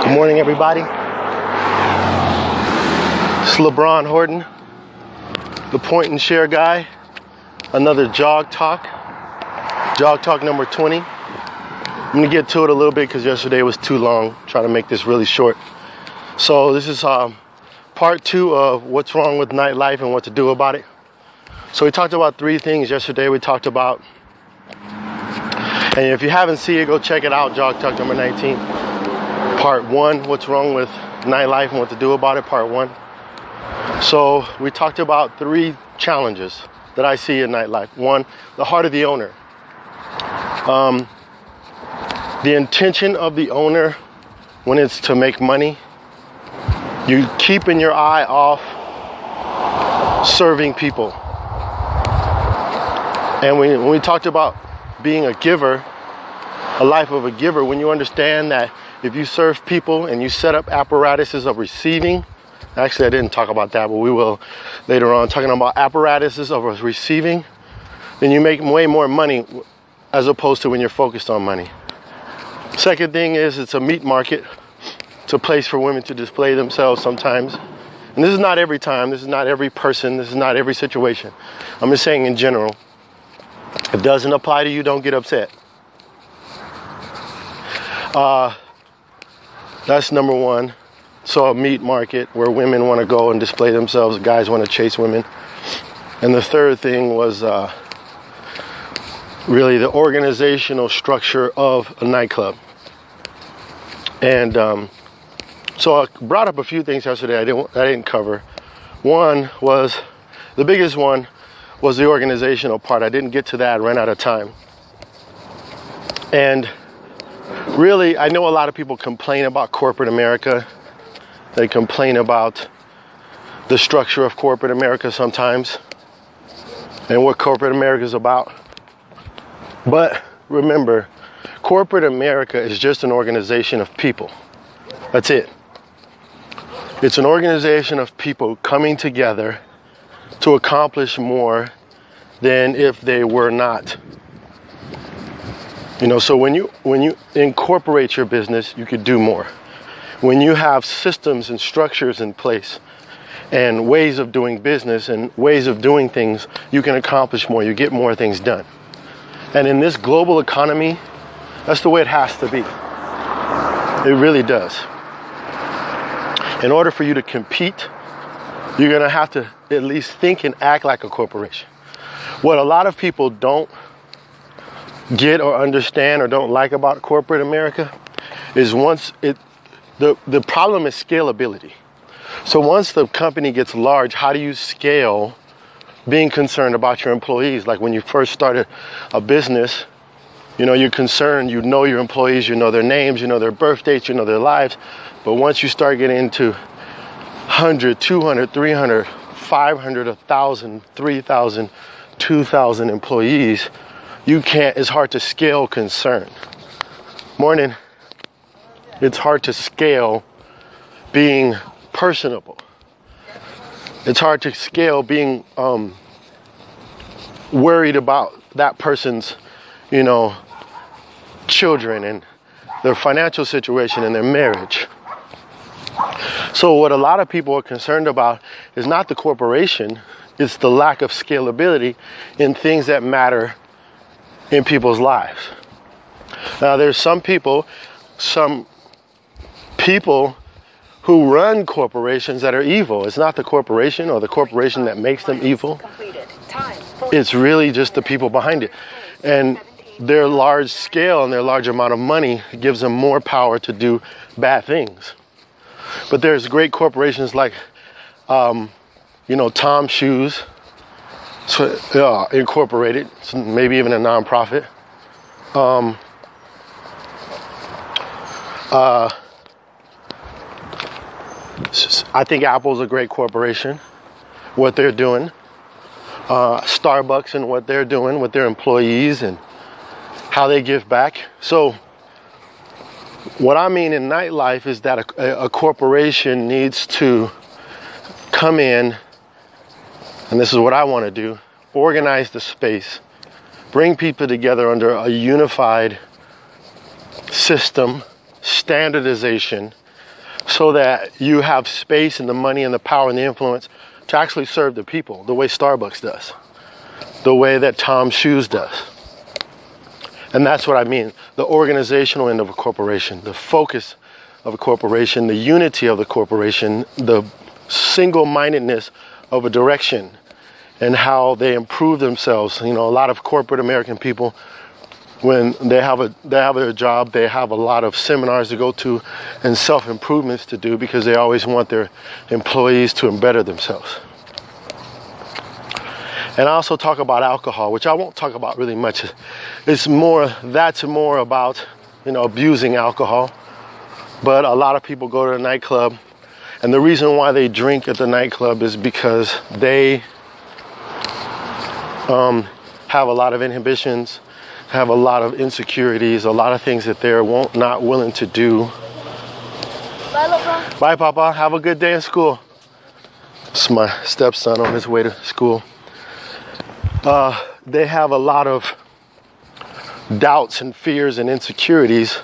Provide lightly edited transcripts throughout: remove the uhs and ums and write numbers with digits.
Good morning, everybody. It's LeBron Horton, the point and share guy. Another Jog Talk. Jog Talk number 20. I'm going to get to it a little bit because yesterday was too long. Try to make this really short. So this is part 2 of what's wrong with nightlife and what to do about it. So we talked about 3 things yesterday. We talked about, and if you haven't seen it, go check it out. Jog Talk number 19. Part 1, what's wrong with nightlife and what to do about it, part 1. So we talked about 3 challenges that I see in nightlife. 1, the heart of the owner. The intention of the owner when it's to make money, you keeping your eye off serving people. And when we talked about being a giver, a life of a giver, when you understand that if you serve people and you set up apparatuses of receiving, actually I didn't talk about that, but we will later on, talking about apparatuses of receiving, then you make way more money as opposed to when you're focused on money. Second thing is it's a meat market. It's a place for women to display themselves sometimes. And this is not every time, this is not every person, this is not every situation. I'm just saying in general. If it doesn't apply to you, don't get upset. That's number 1. So a meat market where women want to go and display themselves, guys want to chase women. And the third thing was really the organizational structure of a nightclub. And so I brought up a few things yesterday I didn't cover. One was, the biggest one was the organizational part. I didn't get to that, I ran out of time. And really, I know a lot of people complain about corporate America. They complain about the structure of corporate America sometimes and what corporate America is about. But remember, corporate America is just an organization of people. That's it. It's an organization of people coming together to accomplish more than if they were not. You know, so when you incorporate your business, you could do more. When you have systems and structures in place and ways of doing business and ways of doing things, you can accomplish more. You get more things done. And in this global economy, that's the way it has to be. It really does. In order for you to compete, you're going to have to at least think and act like a corporation. What a lot of people don't get or understand or don't like about corporate America is the problem is scalability. So once the company gets large, how do you scale being concerned about your employees? Like when you first started a business, you know, you're concerned, you know your employees, you know their names, you know their birth dates, you know their lives. But once you start getting into 100, 200, 300, 500, 1,000, 3,000, 2,000 employees, it's hard to scale concern. Morning. It's hard to scale being personable. It's hard to scale being worried about that person's, you know, children and their financial situation and their marriage. So what a lot of people are concerned about is not the corporation, it's the lack of scalability in things that matter in people's lives. Now there's some people who run corporations that are evil. It's not the corporation or the corporation that makes them evil. It's really just the people behind it. And their large scale and their large amount of money gives them more power to do bad things. But there's great corporations like, you know, Tom Shoes, Incorporated, maybe even a nonprofit. I think Apple's a great corporation, what they're doing. Starbucks and what they're doing with their employees and how they give back. So what I mean in nightlife is that a corporation needs to come in, and this is what I want to do, organize the space, bring people together under a unified system, standardization, so that you have space and the money and the power and the influence to actually serve the people the way Starbucks does, the way that Tom's Shoes does. And that's what I mean, the organizational end of a corporation, the focus of a corporation, the unity of the corporation, the single-mindedness of a direction, and how they improve themselves. You know, a lot of corporate American people, when they have a job, they have a lot of seminars to go to and self-improvements to do because they always want their employees to better themselves. And I also talk about alcohol, which I won't talk about really much. That's more about, you know, abusing alcohol. But a lot of people go to a nightclub, and the reason why they drink at the nightclub is because they have a lot of inhibitions, have a lot of insecurities, a lot of things that they're not willing to do. Bye, Papa. Bye, Papa. Have a good day in school. It's my stepson on his way to school. They have a lot of doubts and fears and insecurities,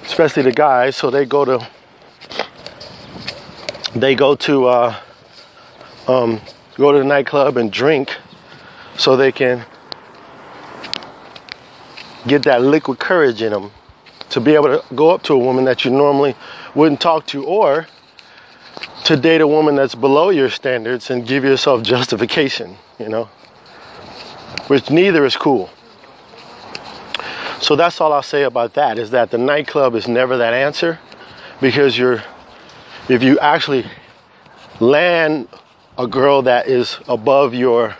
especially the guys. So they go to the nightclub and drink so they can get that liquid courage in them to be able to go up to a woman that you normally wouldn't talk to, or to date a woman that's below your standards and give yourself justification, you know, which neither is cool. So that's all I'll say about that, is that the nightclub is never that answer, because if you actually land a girl that is above your,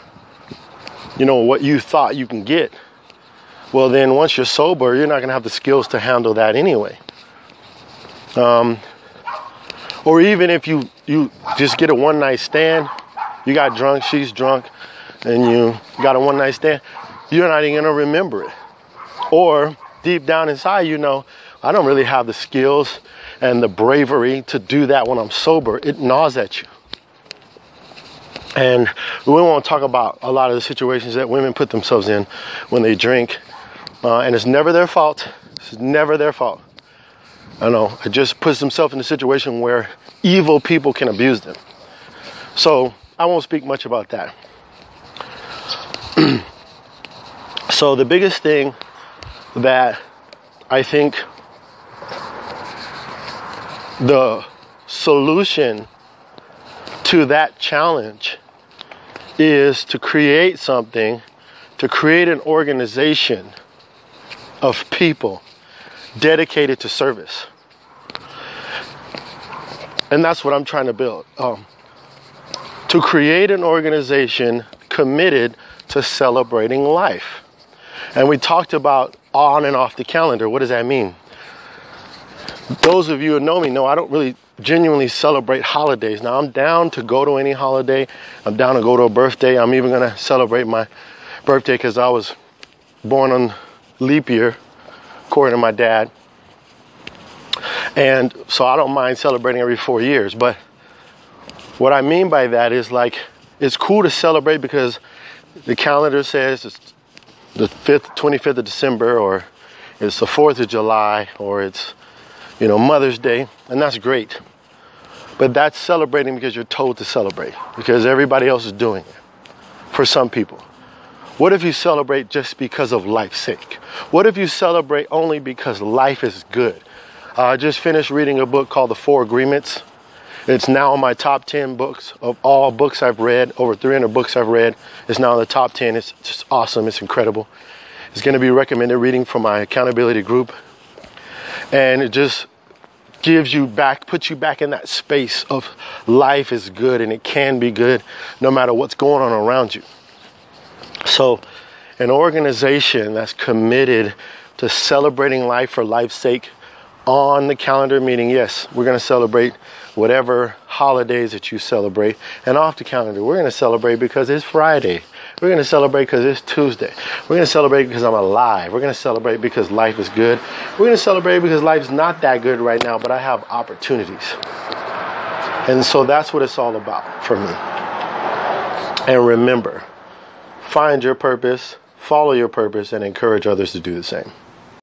you know, what you thought you can get, well, then once you're sober, you're not going to have the skills to handle that anyway. Or even if you just get a one-night stand, you got drunk, she's drunk, and you got a one-night stand, you're not even going to remember it. Or deep down inside, you know, I don't really have the skills and the bravery to do that when I'm sober. It gnaws at you. And we won't talk about a lot of the situations that women put themselves in when they drink. And it's never their fault. It's never their fault. I know. It just puts themselves in a situation where evil people can abuse them. So I won't speak much about that. So the biggest thing that I think the solution to that challenge is to create something, to create an organization of people dedicated to service. And that's what I'm trying to build. To create an organization committed to celebrating life. And we talked about on and off the calendar. What does that mean? Those of you who know me know I don't really genuinely celebrate holidays. Now, I'm down to go to any holiday. I'm down to go to a birthday. I'm even going to celebrate my birthday because I was born on leap year, according to my dad. And so I don't mind celebrating every 4 years. But what I mean by that is, like, it's cool to celebrate because the calendar says it's the 25th of December, or it's the 4th of July, or it's, you know, Mother's Day, and that's great. But that's celebrating because you're told to celebrate, because everybody else is doing it, for some people. What if you celebrate just because of life's sake? What if you celebrate only because life is good? I just finished reading a book called The 4 Agreements. It's now in my top 10 books of all books I've read. Over 300 books I've read. It's now in the top 10. It's just awesome. It's incredible. It's going to be recommended reading for my accountability group. And it just gives you back, puts you back in that space of life is good and it can be good no matter what's going on around you. So an organization that's committed to celebrating life for life's sake, on the calendar, meaning, yes, we're going to celebrate whatever holidays that you celebrate. And off the calendar, we're going to celebrate because it's Friday. We're going to celebrate because it's Tuesday. We're going to celebrate because I'm alive. We're going to celebrate because life is good. We're going to celebrate because life's not that good right now, but I have opportunities. And so that's what it's all about for me. And remember, find your purpose, follow your purpose, and encourage others to do the same.